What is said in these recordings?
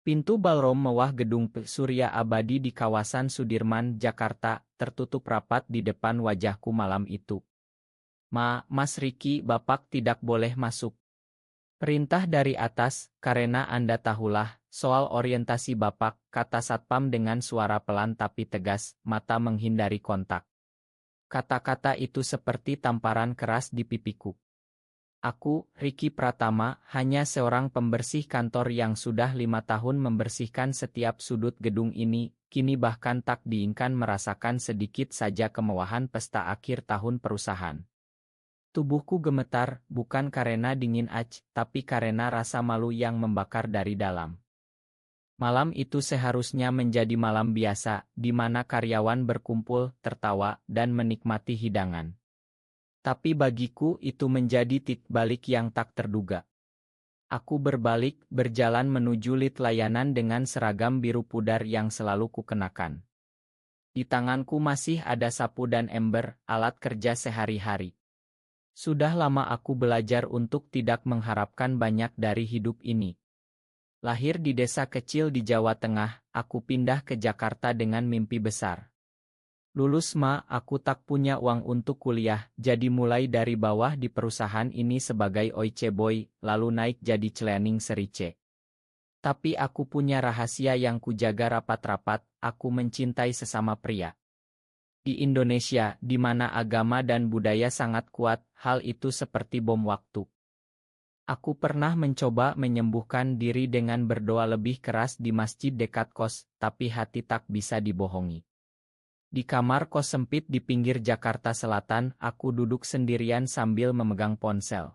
Pintu ballroom mewah gedung Surya Abadi di kawasan Sudirman, Jakarta, tertutup rapat di depan wajahku malam itu. Mas Riki, Bapak tidak boleh masuk. Perintah dari atas, karena Anda tahulah, soal orientasi Bapak, kata Satpam dengan suara pelan tapi tegas, mata menghindari kontak. Kata-kata itu seperti tamparan keras di pipiku. Aku, Riki Pratama, hanya seorang pembersih kantor yang sudah 5 tahun membersihkan setiap sudut gedung ini, kini bahkan tak diinginkan merasakan sedikit saja kemewahan pesta akhir tahun perusahaan. Tubuhku gemetar, bukan karena dingin tapi karena rasa malu yang membakar dari dalam. Malam itu seharusnya menjadi malam biasa, di mana karyawan berkumpul, tertawa, dan menikmati hidangan. Tapi bagiku itu menjadi titik balik yang tak terduga. Aku berbalik, berjalan menuju lift layanan dengan seragam biru pudar yang selalu kukenakan. Di tanganku masih ada sapu dan ember, alat kerja sehari-hari. Sudah lama aku belajar untuk tidak mengharapkan banyak dari hidup ini. Lahir di desa kecil di Jawa Tengah, aku pindah ke Jakarta dengan mimpi besar. Lulus aku tak punya uang untuk kuliah, jadi mulai dari bawah di perusahaan ini sebagai OIC boy, lalu naik jadi cleaning serice. Tapi aku punya rahasia yang kujaga rapat-rapat, aku mencintai sesama pria. Di Indonesia, di mana agama dan budaya sangat kuat, hal itu seperti bom waktu. Aku pernah mencoba menyembuhkan diri dengan berdoa lebih keras di masjid dekat kos, tapi hati tak bisa dibohongi. Di kamar kos sempit di pinggir Jakarta Selatan, aku duduk sendirian sambil memegang ponsel.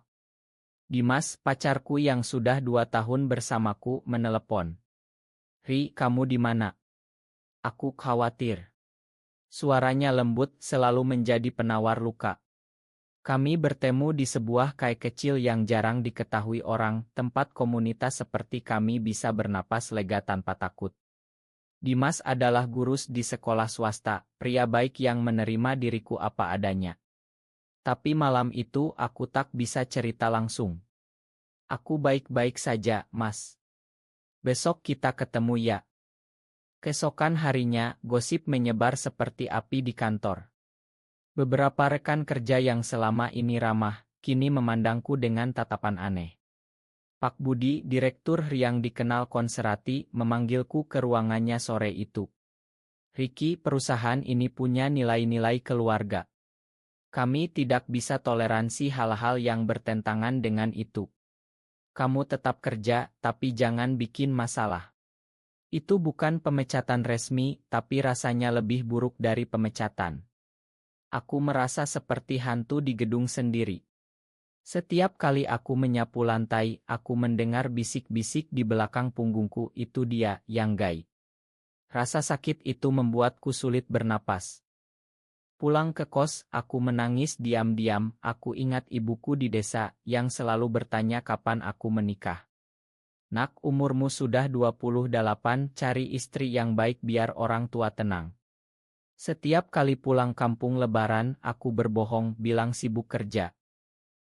Dimas, pacarku yang sudah 2 tahun bersamaku, menelepon. "Ri, kamu di mana?" Aku khawatir. Suaranya lembut, selalu menjadi penawar luka. Kami bertemu di sebuah kai kecil yang jarang diketahui orang, tempat komunitas seperti kami bisa bernapas lega tanpa takut. Dimas adalah guru di sekolah swasta, pria baik yang menerima diriku apa adanya. Tapi malam itu aku tak bisa cerita langsung. "Aku baik-baik saja, Mas. Besok kita ketemu ya." Keesokan harinya, gosip menyebar seperti api di kantor. Beberapa rekan kerja yang selama ini ramah, kini memandangku dengan tatapan aneh. Pak Budi, direktur yang dikenal konservatif, memanggilku ke ruangannya sore itu. "Riki, perusahaan ini punya nilai-nilai keluarga. Kami tidak bisa toleransi hal-hal yang bertentangan dengan itu. Kamu tetap kerja, tapi jangan bikin masalah." Itu bukan pemecatan resmi, tapi rasanya lebih buruk dari pemecatan. Aku merasa seperti hantu di gedung sendiri. Setiap kali aku menyapu lantai, aku mendengar bisik-bisik di belakang punggungku, "Itu dia, yang gay." Rasa sakit itu membuatku sulit bernapas. Pulang ke kos, aku menangis diam-diam. Aku ingat ibuku di desa, yang selalu bertanya kapan aku menikah. "Nak, umurmu sudah 28, cari istri yang baik biar orang tua tenang." Setiap kali pulang kampung lebaran, aku berbohong, bilang sibuk kerja.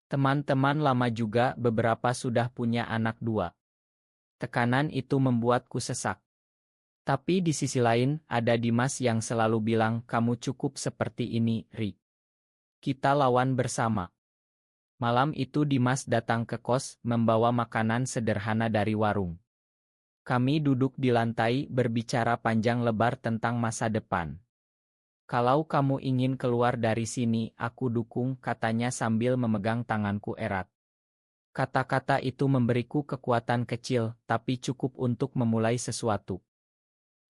Teman-teman lama juga, beberapa sudah punya anak 2. Tekanan itu membuatku sesak. Tapi di sisi lain, ada Dimas yang selalu bilang, "Kamu cukup seperti ini, Ri. Kita lawan bersama." Malam itu Dimas datang ke kos, membawa makanan sederhana dari warung. Kami duduk di lantai, berbicara panjang lebar tentang masa depan. "Kalau kamu ingin keluar dari sini, aku dukung," katanya sambil memegang tanganku erat. Kata-kata itu memberiku kekuatan kecil, tapi cukup untuk memulai sesuatu.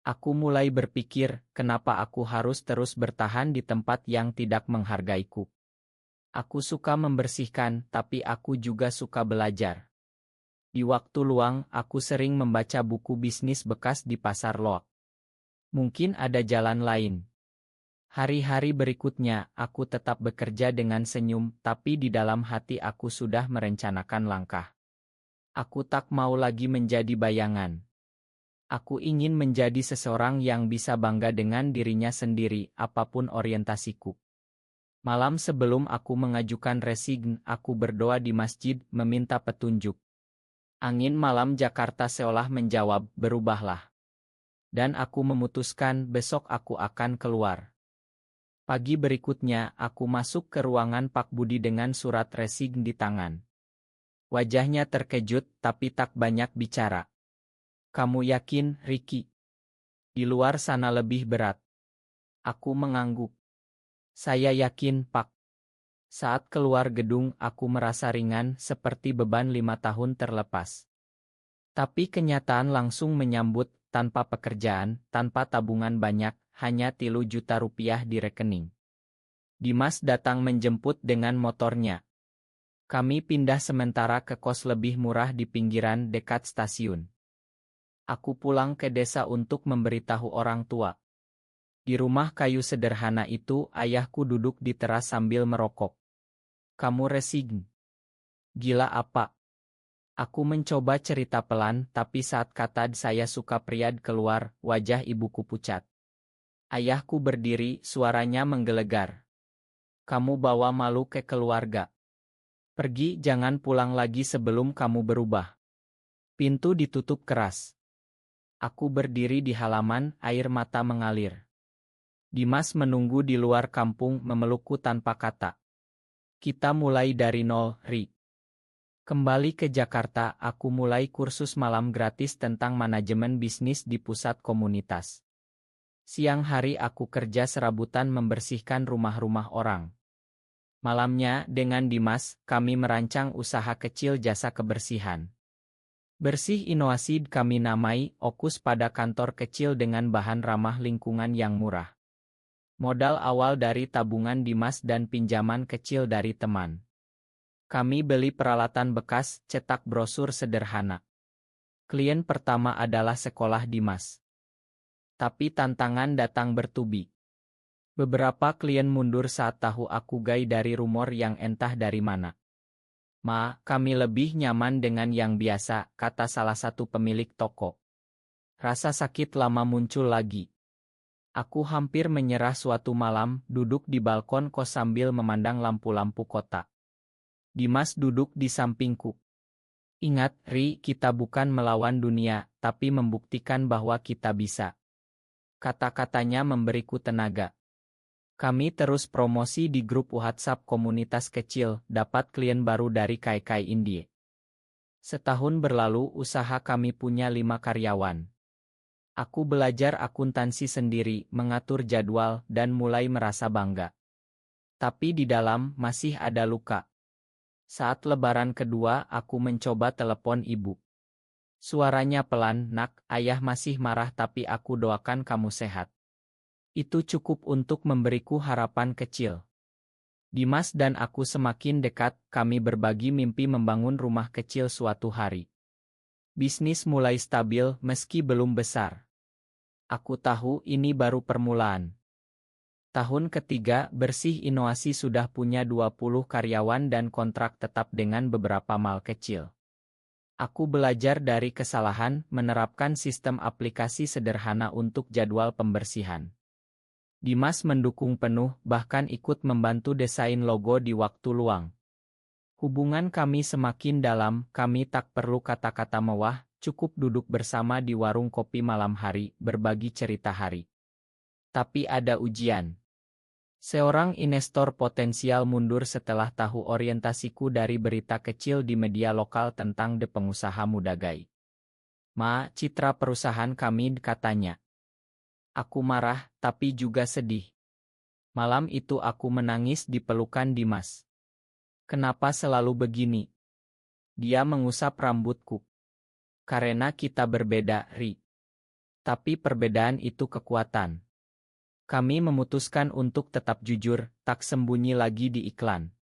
Aku mulai berpikir, kenapa aku harus terus bertahan di tempat yang tidak menghargaiku. Aku suka membersihkan, tapi aku juga suka belajar. Di waktu luang, aku sering membaca buku bisnis bekas di pasar loak. Mungkin ada jalan lain. Hari-hari berikutnya, aku tetap bekerja dengan senyum, tapi di dalam hati aku sudah merencanakan langkah. Aku tak mau lagi menjadi bayangan. Aku ingin menjadi seseorang yang bisa bangga dengan dirinya sendiri, apapun orientasiku. Malam sebelum aku mengajukan resign, aku berdoa di masjid, meminta petunjuk. Angin malam Jakarta seolah menjawab, berubahlah. Dan aku memutuskan besok aku akan keluar. Pagi berikutnya, aku masuk ke ruangan Pak Budi dengan surat resign di tangan. Wajahnya terkejut, tapi tak banyak bicara. Kamu yakin, Ricky? Di luar sana lebih berat. Aku mengangguk. Saya yakin, Pak. Saat keluar gedung, aku merasa ringan, seperti beban 5 tahun terlepas. Tapi kenyataan langsung menyambut, tanpa pekerjaan, tanpa tabungan banyak, hanya 3 juta rupiah di rekening. Dimas datang menjemput dengan motornya. Kami pindah sementara ke kos lebih murah di pinggiran dekat stasiun. Aku pulang ke desa untuk memberitahu orang tua. Di rumah kayu sederhana itu, ayahku duduk di teras sambil merokok. Kamu resign? Gila apa? Aku mencoba cerita pelan, tapi saat kata saya suka priad keluar, wajah ibuku pucat. Ayahku berdiri, suaranya menggelegar. Kamu bawa malu ke keluarga. Pergi, jangan pulang lagi sebelum kamu berubah. Pintu ditutup keras. Aku berdiri di halaman, air mata mengalir. Dimas menunggu di luar kampung memelukku tanpa kata. Kita mulai dari nol, Ri. Kembali ke Jakarta, aku mulai kursus malam gratis tentang manajemen bisnis di pusat komunitas. Siang hari aku kerja serabutan membersihkan rumah-rumah orang. Malamnya, dengan Dimas, kami merancang usaha kecil jasa kebersihan. Bersih Inovasi kami namai, fokus pada kantor kecil dengan bahan ramah lingkungan yang murah. Modal awal dari tabungan Dimas dan pinjaman kecil dari teman. Kami beli peralatan bekas, cetak brosur sederhana. Klien pertama adalah sekolah Dimas. Tapi tantangan datang bertubi. Beberapa klien mundur saat tahu aku gay dari rumor yang entah dari mana. Ma, kami lebih nyaman dengan yang biasa, kata salah satu pemilik toko. Rasa sakit lama muncul lagi. Aku hampir menyerah suatu malam, duduk di balkon kos sambil memandang lampu-lampu kota. Dimas duduk di sampingku. Ingat, Ri, kita bukan melawan dunia, tapi membuktikan bahwa kita bisa. Kata-katanya memberiku tenaga. Kami terus promosi di grup WhatsApp komunitas kecil, dapat klien baru dari Kai Indie. Setahun berlalu, usaha kami punya 5 karyawan. Aku belajar akuntansi sendiri, mengatur jadwal, dan mulai merasa bangga. Tapi di dalam, masih ada luka. Saat lebaran kedua, aku mencoba telepon ibu. Suaranya pelan, nak, ayah masih marah tapi aku doakan kamu sehat. Itu cukup untuk memberiku harapan kecil. Dimas dan aku semakin dekat, kami berbagi mimpi membangun rumah kecil suatu hari. Bisnis mulai stabil meski belum besar. Aku tahu ini baru permulaan. Tahun ketiga, Bersih Inovasi sudah punya 20 karyawan dan kontrak tetap dengan beberapa mal kecil. Aku belajar dari kesalahan, menerapkan sistem aplikasi sederhana untuk jadwal pembersihan. Dimas mendukung penuh, bahkan ikut membantu desain logo di waktu luang. Hubungan kami semakin dalam, kami tak perlu kata-kata mewah, cukup duduk bersama di warung kopi malam hari, berbagi cerita hari. Tapi ada ujian. Seorang investor potensial mundur setelah tahu orientasiku dari berita kecil di media lokal tentang pengusaha muda gay. Ma, citra perusahaan kami, katanya. Aku marah, tapi juga sedih. Malam itu aku menangis di pelukan Dimas. Kenapa selalu begini? Dia mengusap rambutku. Karena kita berbeda, Ri. Tapi perbedaan itu kekuatan. Kami memutuskan untuk tetap jujur, tak sembunyi lagi di iklan.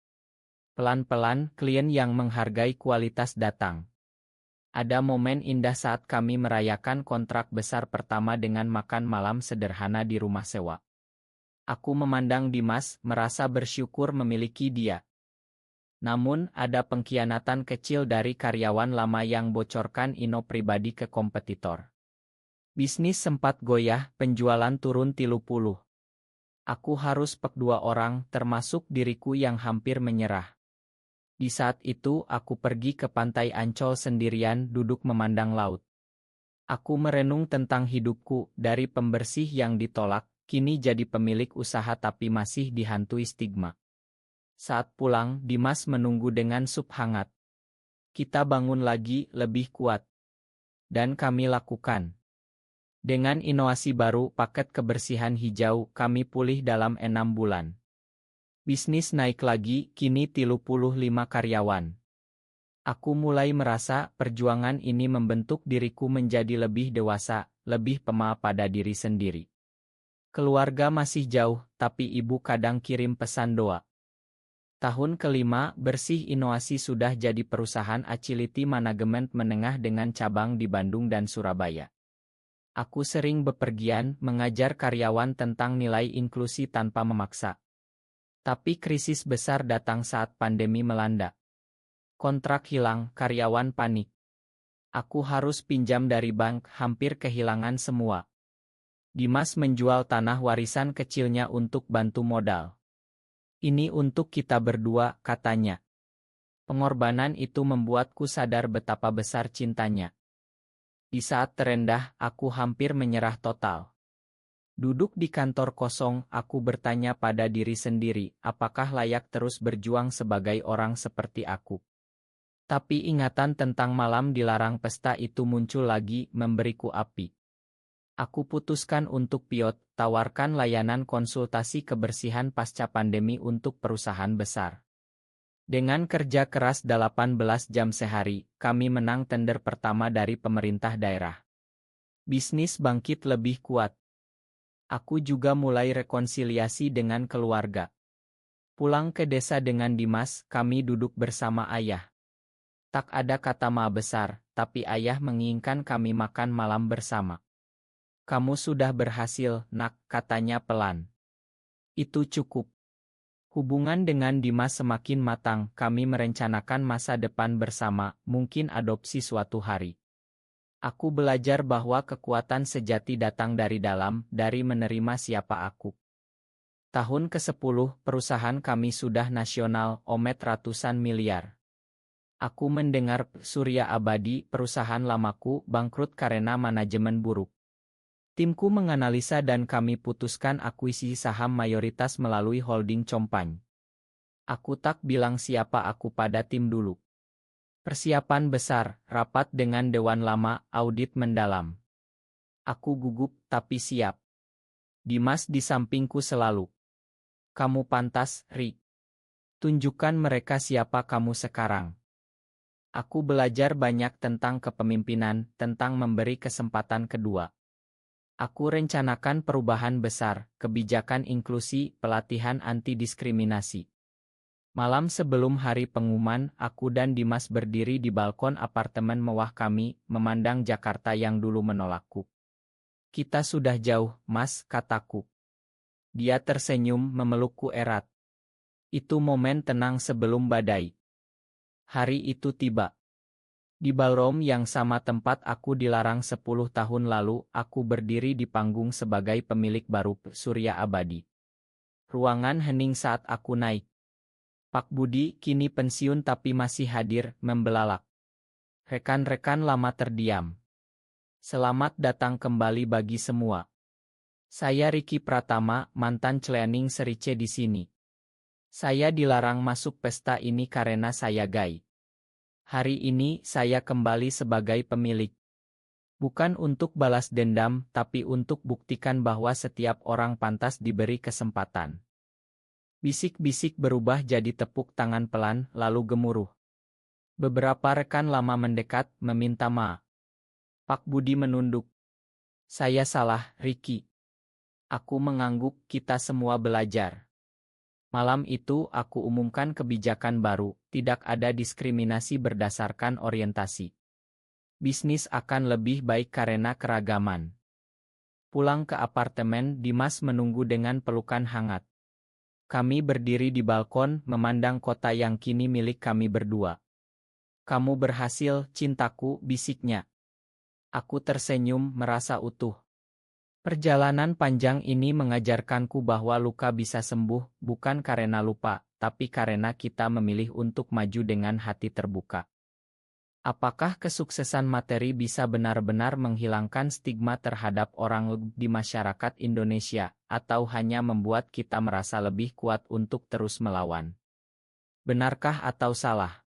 Pelan-pelan, klien yang menghargai kualitas datang. Ada momen indah saat kami merayakan kontrak besar pertama dengan makan malam sederhana di rumah sewa. Aku memandang Dimas, merasa bersyukur memiliki dia. Namun, ada pengkhianatan kecil dari karyawan lama yang bocorkan info pribadi ke kompetitor. Bisnis sempat goyah, penjualan turun 30. Aku harus pek 2 orang, termasuk diriku yang hampir menyerah. Di saat itu aku pergi ke pantai Ancol sendirian duduk memandang laut. Aku merenung tentang hidupku, dari pembersih yang ditolak, kini jadi pemilik usaha tapi masih dihantui stigma. Saat pulang, Dimas menunggu dengan sup hangat. Kita bangun lagi, lebih kuat. Dan kami lakukan. Dengan inovasi baru, paket kebersihan hijau, kami pulih dalam 6 bulan. Bisnis naik lagi, kini 35 karyawan. Aku mulai merasa perjuangan ini membentuk diriku menjadi lebih dewasa, lebih pema pada diri sendiri. Keluarga masih jauh, tapi ibu kadang kirim pesan doa. Tahun kelima, Bersih Inovasi sudah jadi perusahaan agility manajemen menengah dengan cabang di Bandung dan Surabaya. Aku sering bepergian mengajar karyawan tentang nilai inklusi tanpa memaksa. Tapi krisis besar datang saat pandemi melanda. Kontrak hilang, karyawan panik. Aku harus pinjam dari bank, hampir kehilangan semua. Dimas menjual tanah warisan kecilnya untuk bantu modal. Ini untuk kita berdua, katanya. Pengorbanan itu membuatku sadar betapa besar cintanya. Di saat terendah, aku hampir menyerah total. Duduk di kantor kosong, aku bertanya pada diri sendiri, apakah layak terus berjuang sebagai orang seperti aku? Tapi ingatan tentang malam dilarang pesta itu muncul lagi, memberiku api. Aku putuskan untuk pivot, tawarkan layanan konsultasi kebersihan pasca pandemi untuk perusahaan besar. Dengan kerja keras 18 jam sehari, kami menang tender pertama dari pemerintah daerah. Bisnis bangkit lebih kuat. Aku juga mulai rekonsiliasi dengan keluarga. Pulang ke desa dengan Dimas, kami duduk bersama ayah. Tak ada kata ma besar, tapi ayah menginginkan kami makan malam bersama. Kamu sudah berhasil, nak, katanya pelan. Itu cukup. Hubungan dengan Dimas semakin matang, kami merencanakan masa depan bersama, mungkin adopsi suatu hari. Aku belajar bahwa kekuatan sejati datang dari dalam, dari menerima siapa aku. Tahun ke-10, perusahaan kami sudah nasional, omset ratusan miliar. Aku mendengar Surya Abadi, perusahaan lamaku, bangkrut karena manajemen buruk. Timku menganalisa dan kami putuskan akuisisi saham mayoritas melalui holding Company. Aku tak bilang siapa aku pada tim dulu. Persiapan besar, rapat dengan dewan lama, audit mendalam. Aku gugup tapi siap. Dimas di sampingku selalu. Kamu pantas, Ri. Tunjukkan mereka siapa kamu sekarang. Aku belajar banyak tentang kepemimpinan, tentang memberi kesempatan kedua. Aku rencanakan perubahan besar, kebijakan inklusi, pelatihan anti-diskriminasi. Malam sebelum hari pengumuman, aku dan Dimas berdiri di balkon apartemen mewah kami, memandang Jakarta yang dulu menolakku. Kita sudah jauh, Mas, kataku. Dia tersenyum memelukku erat. Itu momen tenang sebelum badai. Hari itu tiba. Di ballroom yang sama tempat aku dilarang 10 tahun lalu, aku berdiri di panggung sebagai pemilik baru Surya Abadi. Ruangan hening saat aku naik. Pak Budi, kini pensiun tapi masih hadir, membelalak. Rekan-rekan lama terdiam. Selamat datang kembali bagi semua. Saya Riki Pratama, mantan cleaning Serice di sini. Saya dilarang masuk pesta ini karena saya gay. Hari ini saya kembali sebagai pemilik. Bukan untuk balas dendam, tapi untuk buktikan bahwa setiap orang pantas diberi kesempatan. Bisik-bisik berubah jadi tepuk tangan pelan, lalu gemuruh. Beberapa rekan lama mendekat, meminta maaf. Pak Budi menunduk. Saya salah, Riki. Aku mengangguk, kita semua belajar. Malam itu aku umumkan kebijakan baru, tidak ada diskriminasi berdasarkan orientasi. Bisnis akan lebih baik karena keragaman. Pulang ke apartemen, Dimas menunggu dengan pelukan hangat. Kami berdiri di balkon, memandang kota yang kini milik kami berdua. Kamu berhasil, cintaku, bisiknya. Aku tersenyum, merasa utuh. Perjalanan panjang ini mengajarkanku bahwa luka bisa sembuh, bukan karena lupa, tapi karena kita memilih untuk maju dengan hati terbuka. Apakah kesuksesan materi bisa benar-benar menghilangkan stigma terhadap orang di masyarakat Indonesia, atau hanya membuat kita merasa lebih kuat untuk terus melawan? Benarkah atau salah?